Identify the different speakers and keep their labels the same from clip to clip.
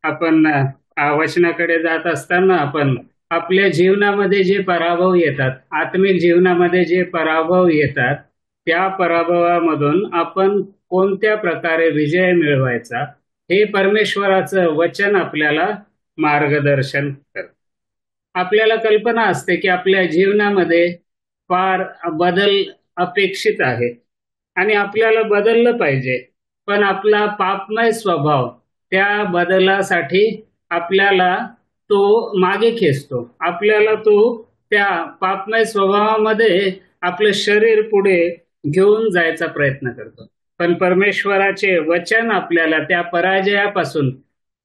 Speaker 1: आपण वचनाकडे जात असताना आपण आपल्या जीवनामध्ये जे पराभव येतात, आत्मिक जीवनामध्ये जे पराभव येतात, त्या पराभवामधून आपण कोणत्या प्रकारे विजय मिळवायचा हे परमेश्वराचं वचन आपल्याला मार्गदर्शन करतं. आपल्याला कल्पना असते की आपल्या जीवनामध्ये फार बदल अपेक्षित आहे आणि आपल्याला बदललं पाहिजे, पण आपला पापमय स्वभाव त्या बदलासाठी आपल्याला तो मागे खेचतो. आपल्याला तो त्या पापमय स्वभावामध्ये आपलं शरीर पुढे घेऊन जायचा प्रयत्न करतो. पण परमेश्वराचे वचन आपल्याला त्या पराजयापासून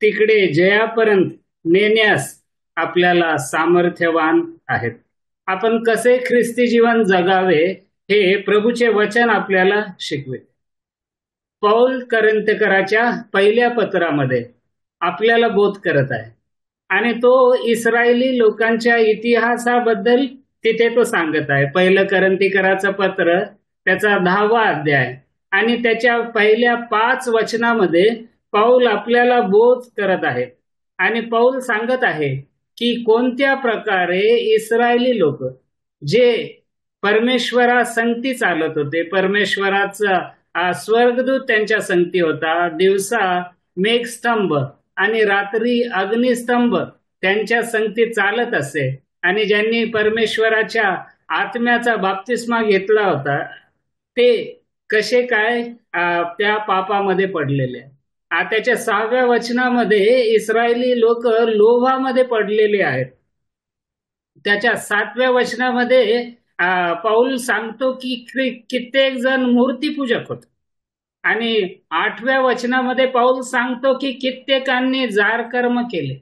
Speaker 1: तिकडे जयापर्यंत नेण्यास आपल्याला सामर्थ्यवान आहेत. आपण कसे ख्रिस्ती जीवन जगावे हे प्रभूचे वचन आपल्याला शिकवे. पौल करिंथकराच्या पहिल्या पत्रामध्ये आपल्याला बोध करत आहे आणि तो इस्रायली लोकांच्या इतिहासाबद्दल तिथे तो सांगत आहे. पहिलं करिंथकराचं पत्र त्याचा 10वा अध्याय आणि त्याच्या पहिल्या 5 वचनामध्ये पौल आपल्याला बोध करत आहे आणि पौल सांगत आहे की कोणत्या प्रकारे इस्रायली लोक जे परमेश्वरा संगती चालत होते, परमेश्वराचा स्वर्गदूत त्यांच्या संगती होता, दिवसा मेघस्तंभ आणि रात्री अग्निस्तंभ त्यांच्या संगती चालत असे आणि ज्यांनी परमेश्वराच्या आत्म्याचा बाप्तिस्मा घेतला होता ते कसे काय त्या पापामध्ये पडलेले. त्याच्या 6व्या वचनामध्ये इस्रायली लोक लोभामध्ये पडलेले आहेत. त्याच्या 7व्या वचनामध्ये पौल सांगतो की कित्येक जण मूर्तीपूजक होते आणि 8व्या वचनामध्ये पौल सांगतो की कित्येकांनी जारकर्म केले.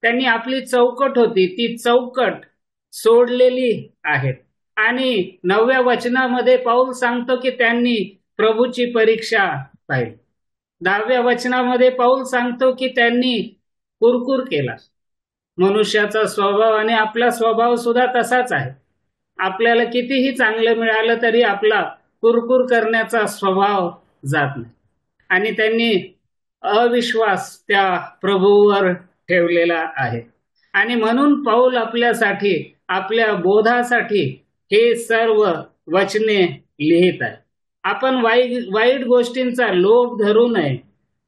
Speaker 1: त्यांनी आपली चौकट होती ती चौकट सोडलेली आहे. आणि 9व्या वचनामध्ये पौल सांगतो की त्यांनी प्रभूची परीक्षा पाहिली. 10व्या वचनामध्ये पौल सांगतो की त्यांनी कुरकुर केला. मनुष्याचा स्वभाव आणि आपला स्वभाव सुद्धा तसाच आहे. आपल्याला कितीही चांगलं मिळालं तरी आपला कुरकुर करण्याचा स्वभाव जात नाही आणि त्यांनी अविश्वास त्या प्रभूवर ठेवलेला आहे. आणि म्हणून पौल आपल्यासाठी आपल्या बोधासाठी हे सर्व वचने लिहित आहे. आपण वाईट गोष्टींचा लोभ धरू नये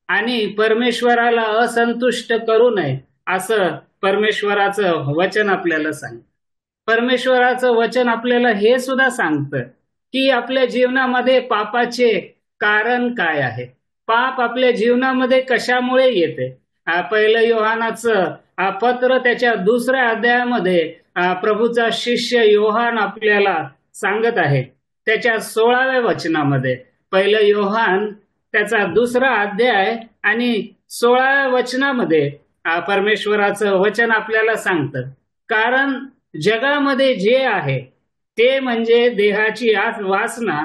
Speaker 1: आणि परमेश्वराला असंतुष्ट करू नये असं परमेश्वराचं वचन आपल्याला सांगतं. परमेश्वराचं वचन आपल्याला हे सुद्धा सांगतं की आपल्या जीवनामध्ये पापाचे कारण काय आहे, पाप आपल्या जीवनामध्ये कशामुळे येते. पहिलं योहानाचं पत्र त्याच्या 2ऱ्या अध्यायामध्ये प्रभूचा शिष्य योहान आपल्याला सांगत आहे. त्याच्या 16व्या वचनामध्ये पहिलं योहान त्याचा 2रा अध्याय आणि 16व्या वचनामध्ये परमेश्वराचं वचन आपल्याला सांगतं, कारण जगामध्ये जे आहे ते म्हणजे देहाची वासना,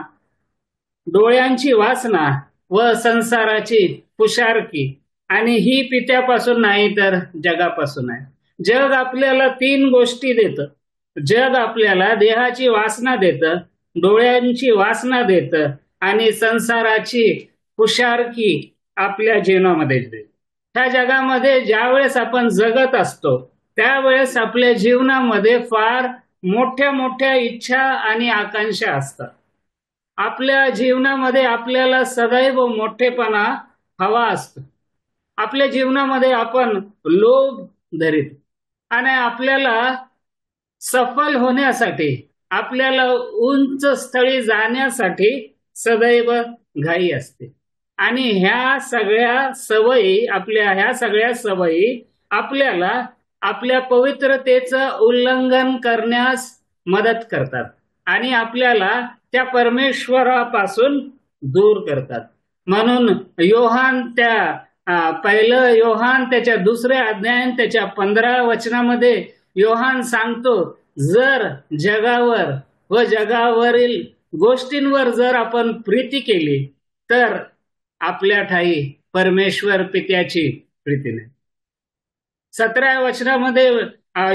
Speaker 1: डोळ्यांची वासना व संसाराची पुशारकी आणि ही पित्यापासून नाही तर जगापासून आहे. जग आपल्याला 3 गोष्टी देतं. जग आपल्याला देहाची वासना देतं, डोळ्यांची वासना देतं आणि संसाराची पुशारकी आपल्या जीवनामध्ये देतं. ह्या जगामध्ये ज्यावेळेस आपण जगत असतो त्यावेळेस आपल्या जीवनामध्ये फार मोठ्या मोठ्या इच्छा आणि आकांक्षा असतात. आपल्या जीवनामध्ये आपल्याला सदैव मोठेपणा हवा असतो. आपल्या जीवनामध्ये आपण लोभ धरीत आणि आपल्याला सफल होण्यासाठी, आपल्याला उंच स्थळी जाण्यासाठी सदैव घाई असते. आणि ह्या सगळ्या सवयी आपल्याला आपल्या पवित्रतेचं उल्लंघन करण्यास मदत करतात आणि आपल्याला त्या परमेश्वरापासून दूर करतात. म्हणून पहिलं योहान त्याच्या 2ऱ्या अध्यायात त्याच्या 15व्या वचनामध्ये योहान सांगतो, जर जगावर व जगावरील गोष्टींवर जर आपण प्रीती केली तर आपल्या ठाई परमेश्वर पित्याची प्रीती नाही. 17व्या वचनामध्ये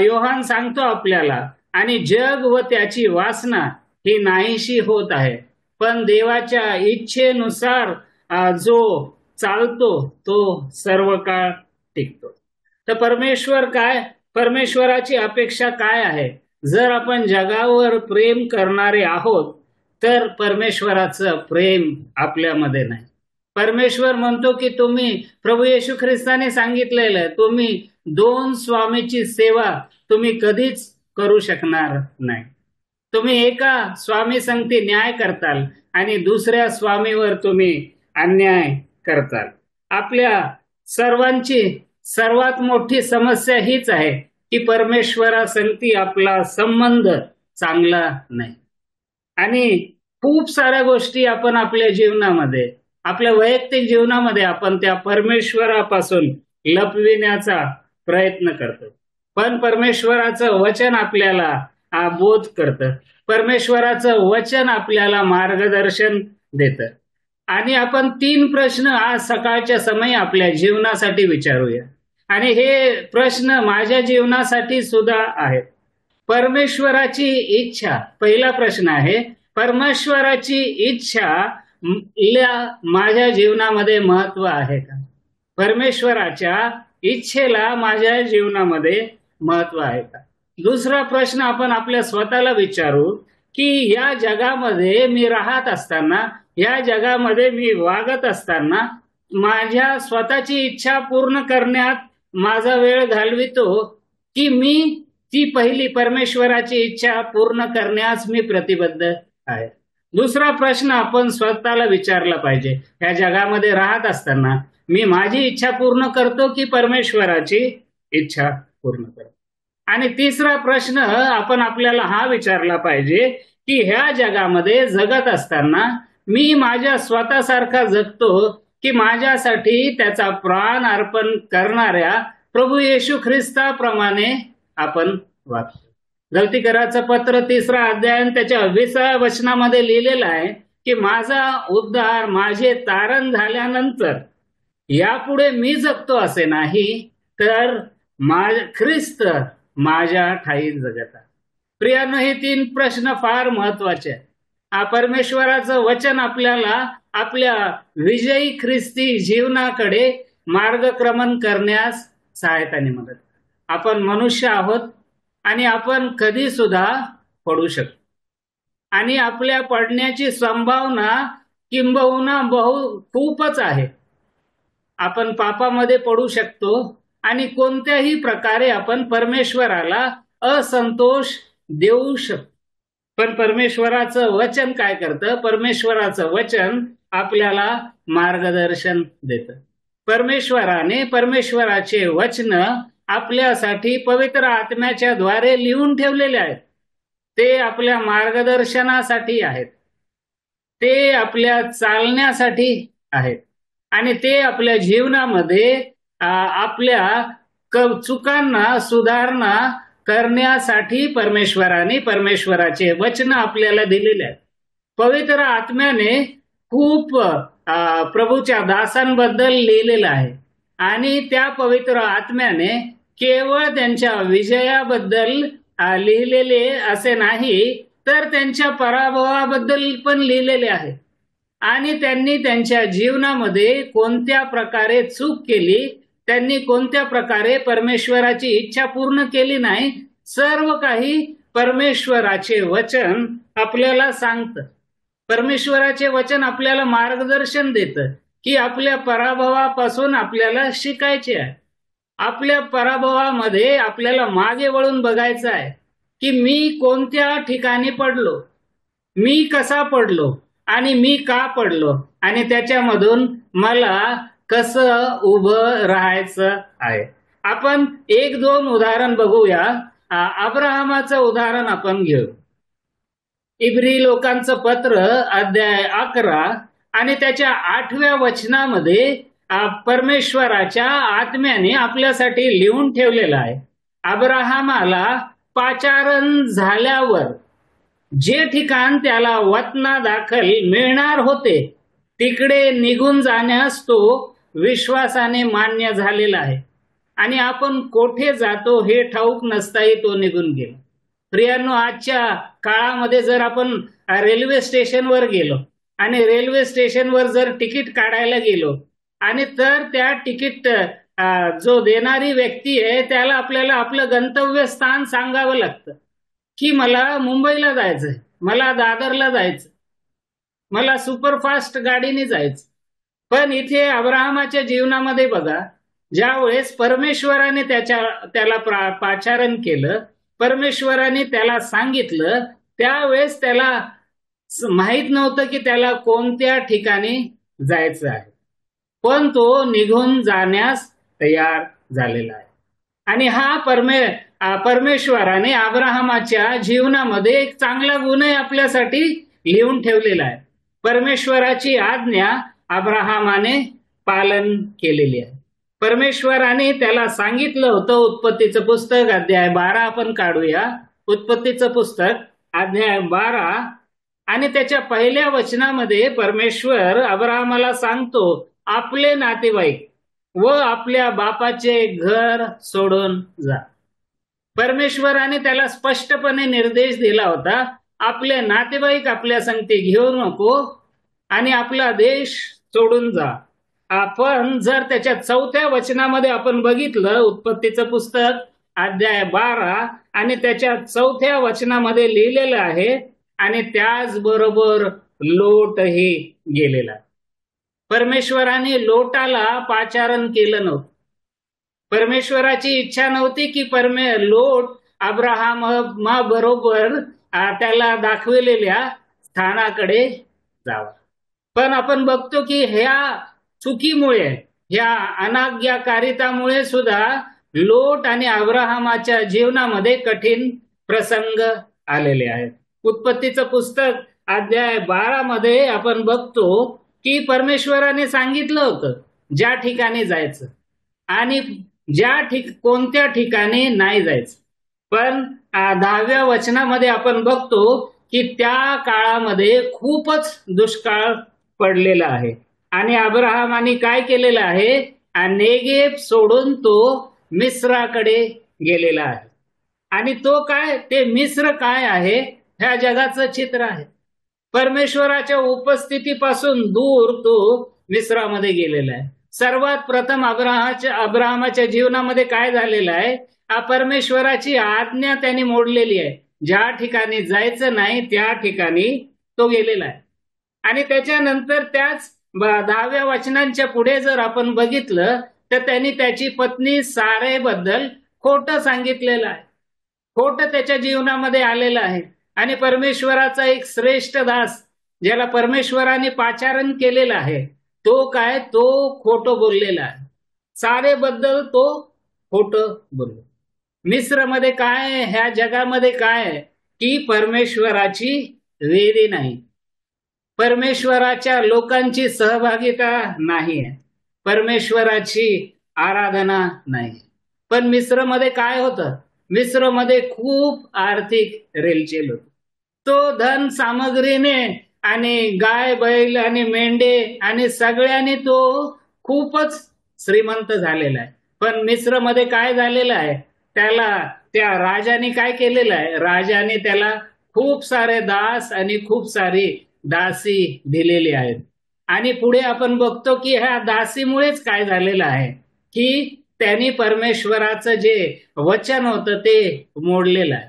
Speaker 1: योहान सांगतो आपल्याला, आणि जग व त्याची वासना ही नाहीशी होत आहे, पण देवाच्या इच्छेनुसार जो चालतो तो सर्व काळ टिकतो. तर परमेश्वराची अपेक्षा काय आहे? जर आपण जगावर प्रेम करणारे आहोत तर परमेश्वराचं प्रेम आपल्यामध्ये नाही. परमेश्वर म्हणतो की प्रभू येशू ख्रिस्ताने सांगितलेलं, तुम्ही दोन स्वामीची सेवा तुम्ही कधीच करू शकणार नाही. तुम्ही एका स्वामी संगती न्याय करताल आणि दुसऱ्या स्वामीवर तुम्ही अन्याय करताल. आपल्या सर्वांची सर्वात मोठी समस्या हीच आहे की परमेश्वरासंगती आपला संबंध चांगला नाही. आणि खूप साऱ्या गोष्टी आपण आपल्या जीवनामध्ये, आपल्या वैयक्तिक जीवनामध्ये आपण त्या परमेश्वरापासून लपविण्याचा प्रयत्न करतो. पण परमेश्वराचं वचन आपल्याला बोध करतं. परमेश्वराचं वचन आपल्याला मार्गदर्शन देतं. आणि आपण 3 प्रश्न आज सकाळच्या समयी आपल्या जीवनासाठी विचारूया. आणि हे प्रश्न माझ्या जीवनासाठी सुद्धा आहेत. परमेश्वराची इच्छा, पहिला प्रश्न आहे, परमेश्वराची इच्छा माझ्या जीवनामध्ये महत्व आहे का? परमेश्वराच्या इच्छेला माझ्या जीवनामध्ये महत्व आहे का? दुसरा प्रश्न आपण आपल्या स्वतःला विचारू की या जगामध्ये मी राहत असताना, या जगामध्ये मी वागत असताना माझ्या स्वतःची इच्छा पूर्ण करण्यात माझा वेळ घालवितो की मी ती पहिली परमेश्वराची इच्छा पूर्ण करण्यास मी प्रतिबद्ध आहे? दुसरा प्रश्न आपण स्वतःला विचारला पाहिजे, या जगामध्ये राहत असताना मी माझी इच्छा पूर्ण करतो की परमेश्वराची इच्छा पूर्ण करतो? आणि तिसरा प्रश्न आपण आपल्याला हा विचारला पाहिजे की ह्या जगामध्ये जगत असताना मी माझ्या स्वतःसारखा जगतो की माझ्यासाठी त्याचा प्राण अर्पण करणाऱ्या प्रभू येशू ख्रिस्ताप्रमाणे आपण वागतो? गलतीकराचं पत्र 3 अध्याय त्याच्या 20व्या वचनामध्ये लिहिलेलं आहे की माझा उद्धार माझे तारण झाल्यानंतर यापुढे मी जगतो असे नाही, तर ख्रिस्त माझ्या ठाई जगत आहे. प्रियानो, हे 3 प्रश्न फार महत्वाचे आहेत. परमेश्वराचं वचन आपल्याला आपल्या विजयी ख्रिस्ती जीवनाकडे मार्गक्रमण करण्यास सहायताने मदत. आपण मनुष्य आहोत आणि आपण कधी सुद्धा पडू शकतो. आणि आपल्या पडण्याची संभावना किंबहुना खूपच आहे. आपण पापामध्ये पडू शकतो आणि कोणत्याही प्रकारे आपण परमेश्वराला असंतोष देऊ शकतो. पण परमेश्वराचं वचन काय करतं? परमेश्वराचं वचन आपल्याला मार्गदर्शन देतं. परमेश्वराचे वचन आपल्यासाठी पवित्र आत्म्याच्या द्वारे लिहून ठेवलेले आहेत. ते आपल्या मार्गदर्शनासाठी आहेत, ते आपल्या चालण्यासाठी आहेत आणि ते आपल्या जीवनामध्ये आपल्या चुकांना सुधारणा करण्यासाठी परमेश्वराचे वचन आपल्याला दिलेले आहेत. पवित्र आत्म्याने खूप प्रभूच्या दासांबद्दल लिहिलेलं आहे आणि त्या पवित्र आत्म्याने केवळ त्यांच्या विजयाबद्दल लिहिलेले असे नाही, तर त्यांच्या पराभवाबद्दल पण लिहिलेले आहे. आणि त्यांनी त्यांच्या जीवनामध्ये कोणत्या प्रकारे चूक केली, त्यांनी कोणत्या प्रकारे परमेश्वराची इच्छा पूर्ण केली नाही, सर्व काही परमेश्वराचे वचन आपल्याला सांगतं. परमेश्वराचे वचन आपल्याला मार्गदर्शन देतं की आपल्या पराभवापासून आपल्याला शिकायचे आहे. आपल्या पराभवामध्ये आपल्याला मागे वळून बघायचं आहे की मी कोणत्या ठिकाणी पडलो, मी कसा पडलो आणि मी का पडलो आणि त्याच्यामधून मला कसं उभं राहायचं आहे. आपण 1-2 उदाहरण बघूया. अब्राहमाचं उदाहरण आपण घेऊ. इब्री लोकांचं पत्र अध्याय 11 आणि त्याच्या 8व्या वचनामध्ये परमेश्वराच्या आत्म्याने आपल्यासाठी लिहून ठेवलेलं आहे. अब्राहमाला पाचारण झाल्यावर जे ठिकाण त्याला वतना दाखल मिळणार होते तिकडे निघून जाण्यास तो विश्वासाने मान्य झालेला आहे आणि आपण कोठे जातो हे ठाऊक नसताही तो निघून गेला. प्रियांनो, आजच्या काळामध्ये जर आपण रेल्वे स्टेशनवर गेलो आणि रेल्वे स्टेशनवर जर तिकीट काढायला गेलो आणि तर त्या तिकीट जो देणारी व्यक्ती आहे त्याला आपल्याला आपलं गंतव्यस्थान सांगावं लागतं, की मला मुंबईला जायचंय, मला दादरला जायचं, मला सुपरफास्ट गाडीने जायचं. पण इथे अब्राहमाच्या जीवनामध्ये बघा, ज्यावेळेस परमेश्वराने त्याला पाचारण केलं, परमेश्वराने त्याला सांगितलं, त्यावेळेस त्याला माहित नव्हतं की त्याला कोणत्या ठिकाणी जायचं आहे, पण तो निघून जाण्यास तयार झालेला आहे. आणि हा परमेश्वराने अब्राहमाच्या जीवनामध्ये एक चांगला गुण आपल्यासाठी लिहून ठेवलेला आहे. परमेश्वराची आज्ञा अब्राहमाने पालन केलेली आहे. परमेश्वराने त्याला सांगितलं होतं, उत्पत्तीचं पुस्तक अध्याय 12 आपण काढूया. उत्पत्तीचं पुस्तक अध्याय 12 आणि त्याच्या पहिल्या वचनामध्ये परमेश्वर अब्राहमाला सांगतो, आपले नातेवाईक व आपल्या बापाचे घर सोडून जा. परमेश्वराने त्याला स्पष्टपणे निर्देश दिला होता, आपले नातेवाईक आपल्या संगती घेऊ नको आणि आपला देश सोडून जा. आपण जर त्याच्या 4थ्या वचनामध्ये आपण बघितलं, उत्पत्तीचं पुस्तक अध्याय 12 आणि त्याच्या 4थ्या वचनामध्ये लिहिलेलं आहे, आणि त्याचबरोबर लोटही गेलेला. परमेश्वराने लोटाला पाचारण केलं नव्हतं. परमेश्वराची इच्छा नव्हती की लोट अब्राहमाबरोबर त्याला दाखविलेल्या स्थानाकडे जावा. पण आपण बघतो की ह्या चुकीमुळे, ह्या अनाज्ञाकारितामुळे सुद्धा लोट आणि अब्राहमाच्या जीवनामध्ये कठीण प्रसंग आलेले आहेत. उत्पत्तीचं पुस्तक अध्याय 12 मध्ये आपण बघतो की परमेश्वराने सांगितलं होतं ज्या ठिकाणी जायचं आणि कोणत्या ठिकाणी नाही जायचं. पण 10व्या वचनामध्ये आपण बघतो की त्या काळामध्ये खूपच दुष्काळ पडलेला आहे आणि अब्राहमाने काय केलेलं आहे, नेगेब सोडून तो मिस्राकडे गेलेला आहे. आणि तो काय, ते मिस्र काय आहे, ह्या जगाचं चित्र आहे. परमेश्वराच्या उपस्थितीपासून दूर तो मिस्रामध्ये गेलेला आहे. सर्वात प्रथम अब्राहमाच्या जीवनामध्ये काय झालेलं आहे, परमेश्वराची आज्ञा त्यांनी मोडलेली आहे. ज्या ठिकाणी जायचं नाही त्या ठिकाणी तो गेलेला आहे. आणि त्याच्यानंतर त्याच 10व्या वचनांच्या पुढे जर आपण बघितलं तर त्यांनी त्याची पत्नी सारेबद्दल खोटं सांगितलेलं आहे. खोटं त्याच्या जीवनामध्ये आलेलं आहे. आणि परमेश्वराचा एक श्रेष्ठ दास ज्याला परमेश्वराने पाचारण केलेलं आहे, तो काय, तो खोटं बोललेला आहे. सारेबद्दल तो खोटं बोललो. मिस्रमध्ये काय, ह्या जगामध्ये काय की परमेश्वराची वेरी नाही, परमेश्वराच्या लोकांची सहभागिता नाही आहे, परमेश्वराची आराधना नाही. पण मिस्रमध्ये काय होतं, मिस्रमध्ये खूप आर्थिक रेलचेल होती. तो धन सामग्रीने आणि गाय बैल आणि मेंढे आणि सगळ्यांनी तो खूपच श्रीमंत झालेला आहे. पण मिस्रमध्ये काय झालेलं आहे, त्या राजाने काय केलेलं आहे, राजाने त्याला खूप सारे दास आणि खूप सारी दासी दिलेली आहेत. आणि पुढे आपण बघतो की ह्या दासीमुळेच काय झालेलं आहे की त्यांनी परमेश्वराचं जे वचन होतं ते मोडलेलं आहे.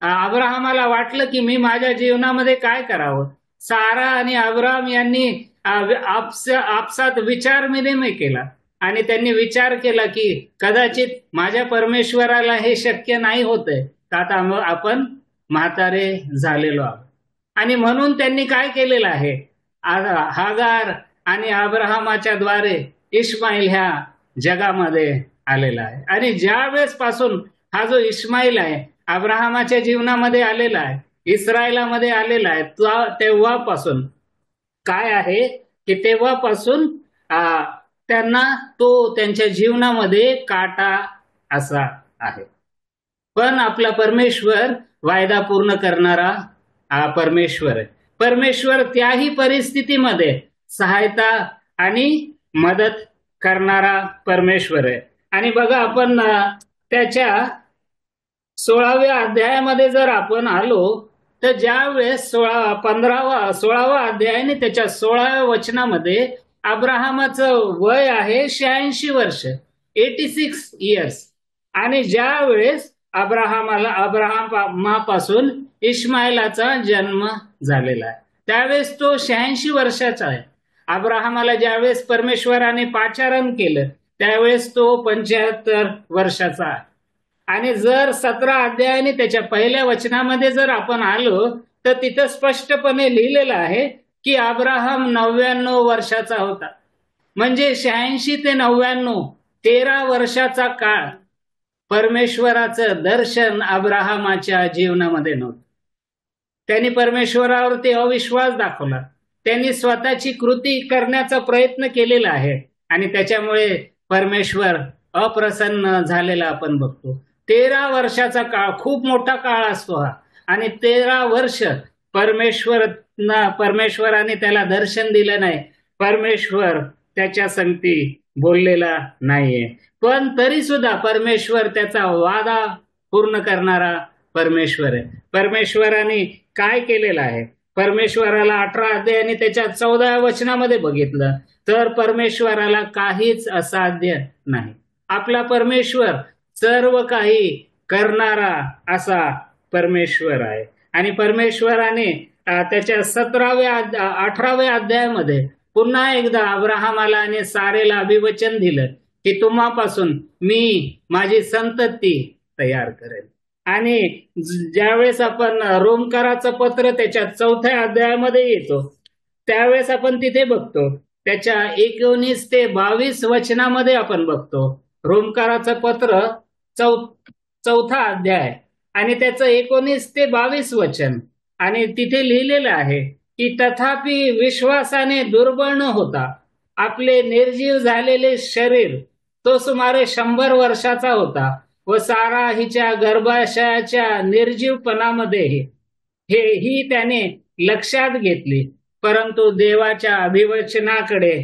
Speaker 1: अब्राहमाला वाटलं की मी माझ्या जीवनामध्ये काय करावं. सारा आणि अब्राहम यांनी आपसात विचार विनिमय केला आणि त्यांनी विचार केला की कदाचित माझ्या परमेश्वराला हे शक्य नाही होतंय, आता आपण म्हातारे झालेलो आहोत. आणि म्हणून त्यांनी काय केलेलं आहे, हागार आणि अब्राहमाच्या द्वारे इस्माईल ह्या जगामध्ये आलेला आहे. आणि ज्या वेळेस पासून हा जो इस्माईल आहे अब्राहमाच्या जीवनामध्ये आलेला आहे, इस्रायलामध्ये आलेला आहे, तेव्हापासून काय आहे की तेव्हापासून त्यांना तो त्यांच्या जीवनामध्ये काटा असा आहे. पण आपला परमेश्वर वायदा पूर्ण करणारा परमेश्वर आहे. परमेश्वर त्याही परिस्थितीमध्ये सहायता आणि मदत करणारा परमेश्वर आहे. आणि बघा आपण त्याच्या 16व्या अध्यायामध्ये जर आपण आलो तर ज्या वेळेस 16वा अध्याय आणि त्याच्या 16व्या वचनामध्ये अब्राहमाचं वय आहे 86 वर्ष. 86 इयर्स. आणि ज्या वेळेस अब्राहमापासून इश्माईलाचा जन्म झालेला आहे त्यावेळेस तो 86 वर्षाचा आहे. अब्राहमाला ज्यावेळेस परमेश्वराने पाचारण केलं त्यावेळेस तो 75 वर्षाचा आहे. आणि जर 17 अध्यायाने त्याच्या पहिल्या वचनामध्ये जर आपण आलो तर तिथं स्पष्टपणे लिहिलेलं आहे की अब्राहम 99 वर्षाचा होता. म्हणजे 86 ते 99 13 वर्षाचा काळ परमेश्वराचं दर्शन अब्राहमाच्या जीवनामध्ये नव्हतं. त्यांनी परमेश्वरावरती अविश्वास दाखवला. त्यांनी स्वतःची कृती करण्याचा प्रयत्न केलेला आहे आणि त्याच्यामुळे परमेश्वर अप्रसन्न झालेला आपण बघतो. 13 वर्षाचा काळ खूप मोठा काळ असतो हा. आणि 13 वर्ष परमेश्वराने त्याला दर्शन दिलं नाही. परमेश्वर त्याच्या संगती बोललेला नाहीये. पण तरी सुद्धा परमेश्वर त्याचा वादा पूर्ण करणारा परमेश्वर आहे. परमेश्वराने काय केलेलं आहे? परमेश्वराला 18 अध्यायाने त्याच्या 14 वचनामध्ये बघितलं तर परमेश्वराला काहीच असाध्य नाही. आपला परमेश्वर सर्व काही करणारा असा परमेश्वर आहे. आणि परमेश्वराने त्याच्या 18व्या अध्यायामध्ये पुन्हा एकदा अब्राहमाला आणि सारेला अभिवचन दिलं की तुम्हापासून मी माझी संतती तयार करेल. आणि ज्यावेळेस आपण रोमकाराचं पत्र त्याच्या 4थ्या अध्यायामध्ये येतो त्यावेळेस आपण तिथे बघतो त्याच्या 19 ते 22 वचनामध्ये आपण बघतो रोमकाराचं पत्र 4था अध्याय आणि त्याचं 19 ते 22 वचन. आणि तिथे लिहिलेलं आहे की तथापि विश्वासाने दुर्बळ न होता आपले निर्जीव झालेले शरीर तो सुमारे 100 वर्षाचा होता व सारा हिच्या गर्भाशयाच्या निर्जीवपणामध्ये ही त्याने लक्षात घेतली. परंतु देवाच्या अभिवचनाकडे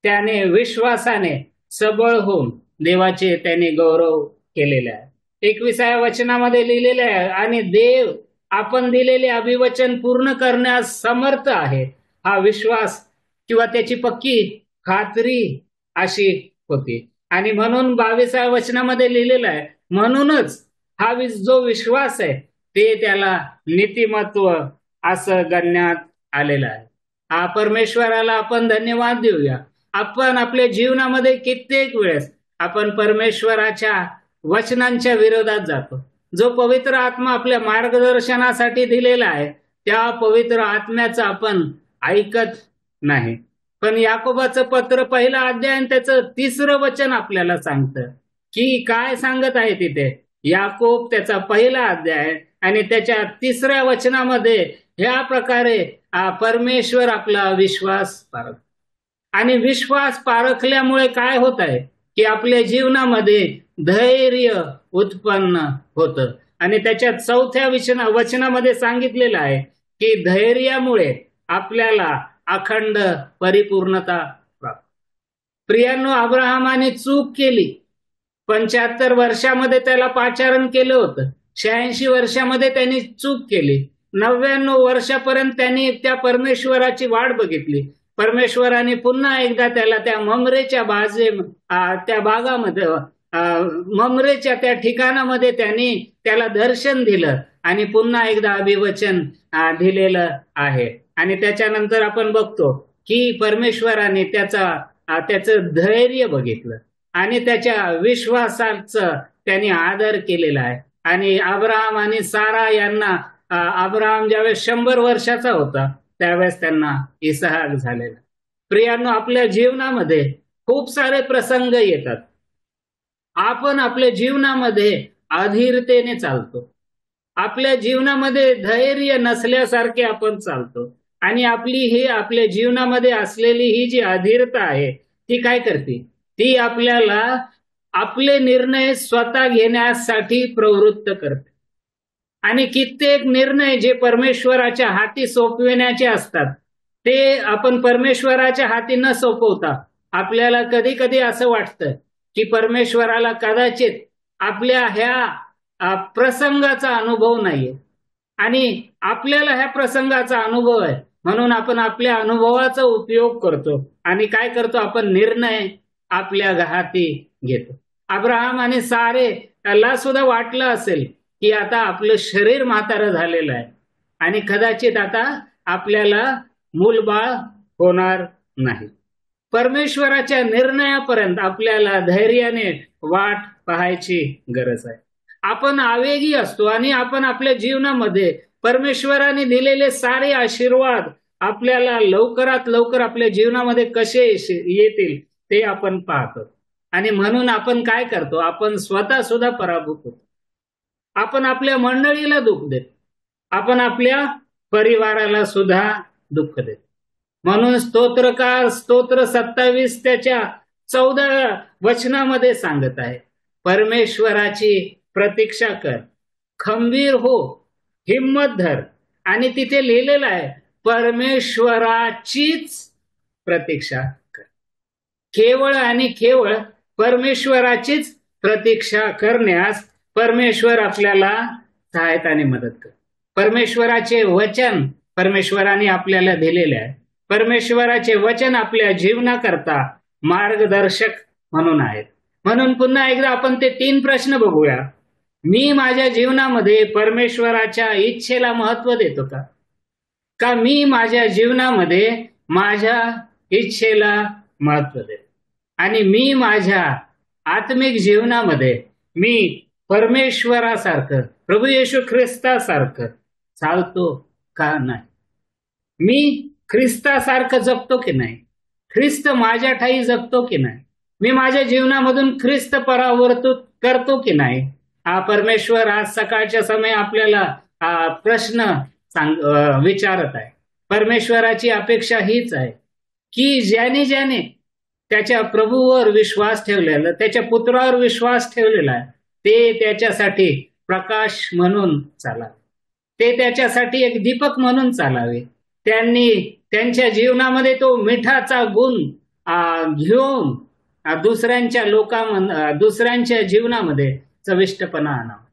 Speaker 1: त्याने विश्वासाने सबळ होऊन देवाचे त्याने गौरव केलेले आहे. 21व्या वचनामध्ये लिहिलेले आहे आणि देव आपण दिलेले अभिवचन पूर्ण करण्यास समर्थ आहे. हा विश्वास किंवा त्याची पक्की खात्री अशी होती. आणि म्हणून 22व्या वचनामध्ये लिहिलेलं आहे म्हणूनच हा जो विश्वास आहे ते त्याला नीतिमत्व असं गणण्यात आलेलं आहे. हा परमेश्वराला आपण धन्यवाद देऊया. आपण आपल्या जीवनामध्ये कित्येक वेळेस आपण परमेश्वराच्या वचनांच्या विरोधात जातो. जो पवित्र आत्मा आपल्या मार्गदर्शनासाठी दिलेला आहे त्या पवित्र आत्म्याचं आपण ऐकत नाही. पण याकोबाचं पत्र 1 अध्याय आणि त्याचं 3रं वचन आपल्याला सांगतं की काय सांगत आहे तिथे. याकोब त्याचा 1 अध्याय आणि त्याच्या 3रं वचनामध्ये ह्या प्रकारे परमेश्वर आपला विश्वास पारख. आणि विश्वास पारखल्यामुळे काय होत आहे की आपल्या जीवनामध्ये धैर्य उत्पन्न होतं. आणि त्याच्या 4थ्या वचनामध्ये सांगितलेलं आहे की धैर्यामुळे आपल्याला अखंड परिपूर्णता प्राप्त. प्रियांनो, अब्राहमाने चूक केली. 75 वर्षामध्ये त्याला पाचारण केलं होतं. 86 वर्षामध्ये त्यांनी चूक केली. 99 वर्षापर्यंत त्यांनी त्या परमेश्वराची वाट बघितली. परमेश्वराने पुन्हा एकदा त्याला त्या ममरेच्या त्या बागामध्ये ममरेच्या त्या ठिकाणामध्ये त्यांनी त्याला दर्शन दिलं आणि पुन्हा एकदा अभिवचन दिलेलं आहे. आणि त्याच्यानंतर आपण बघतो की परमेश्वराने त्याचं धैर्य बघितलं आणि त्याच्या विश्वासाचं त्यांनी आदर केलेला आहे. आणि अब्राहम आणि सारा यांना अब्राहम ज्यावेळेस 100 वर्षाचा होता त्यावेळेस त्यांना इसहाक झालेला. प्रियांनो, आपल्या जीवनामध्ये खूप सारे प्रसंग येतात. आपण आपल्या जीवनामध्ये अधीरतेने चालतो. आपल्या जीवनामध्ये धैर्य नसल्यासारखे आपण चालतो. आणि आपल्या जीवनामध्ये असलेली ही जी अधीरता आहे ती काय करते? ती आपल्याला आपले निर्णय स्वतः घेण्यासाठी प्रवृत्त करते. आणि कित्येक निर्णय जे परमेश्वराच्या हाती सोपविण्याचे असतात ते आपण परमेश्वराच्या हाती न सोपवता आपल्याला कधी कधी असं वाटतं की परमेश्वराला कदाचित आपल्या ह्या प्रसंगाचा अनुभव नाहीये आणि आपल्याला ह्या प्रसंगाचा अनुभव आहे म्हणून आपण आपल्या अनुभवाचा उपयोग करतो आणि काय करतो? आपण निर्णय आपल्या हाती घेतो. अब्राहम आणि सारे ला सुद्धा वाटलं असेल की आता आपलं शरीर म्हातारं झालेलं आहे आणि कदाचित आता आपल्याला मूलबाळ होणार नाही. परमेश्वराच्या निर्णयापर्यंत आपल्याला धैर्याने वाट पाहायची गरज आहे. आपण आवेगी असतो आणि आपण आपल्या जीवनामध्ये परमेश्वराने दिलेले सारे आशीर्वाद आपल्याला लवकरात लवकर आपल्या जीवनामध्ये कसे येतील ते आपण पाहतो. आणि म्हणून आपण काय करतो, आपण स्वतः सुद्धा पराभूत होतो. आपण आपल्या मंडळीला दुःख देतो, आपण आपल्या परिवाराला सुद्धा दुःख देतो. म्हणून स्तोत्रकार स्तोत्र 27 त्याच्या 14 वचनामध्ये सांगत आहे, परमेश्वराची प्रतीक्षा कर, खंबीर हो, हिम्मत धर. आणि तिथे लिहिलेलं आहे परमेश्वराचीच प्रतीक्षा कर. केवळ आणि केवळ परमेश्वराचीच प्रतीक्षा करण्यास परमेश्वर आपल्याला सहायता आणि मदत कर. परमेश्वराचे वचन परमेश्वराने आपल्याला दिलेले आहे. परमेश्वराचे वचन आपल्या जीवनाकरता मार्गदर्शक म्हणून आहेत. म्हणून पुन्हा एकदा आपण ते 3 प्रश्न बघूया. मी माझ्या जीवनामध्ये परमेश्वराच्या इच्छेला महत्व देतो का? का मी माझ्या जीवनामध्ये माझ्या इच्छेला महत्व देतो? आणि मी माझ्या आत्मिक जीवनामध्ये मी परमेश्वरासारखं, प्रभू येशू ख्रिस्तासारखं चालतो का नाही? मी ख्रिस्तासारखं जगतो की नाही? ख्रिस्त माझ्या ठाई जगतो की नाही? मी माझ्या जीवनामधून ख्रिस्त परावर्तित करतो की नाही? हा परमेश्वर आज सकाळच्या समय आपल्याला प्रश्न विचारत आहे. परमेश्वराची अपेक्षा हीच आहे की ज्याने ज्याने त्याच्या प्रभूवर विश्वास ठेवलेला, त्याच्या पुत्रावर विश्वास ठेवलेला आहे, ते त्याच्यासाठी प्रकाश म्हणून चालावे, ते त्याच्यासाठी एक दीपक म्हणून चालावे. त्यांनी त्यांच्या जीवनामध्ये तो मिठाचा गुण घेऊन दुसऱ्यांच्या जीवनामध्ये चविष्टपणा आणावा.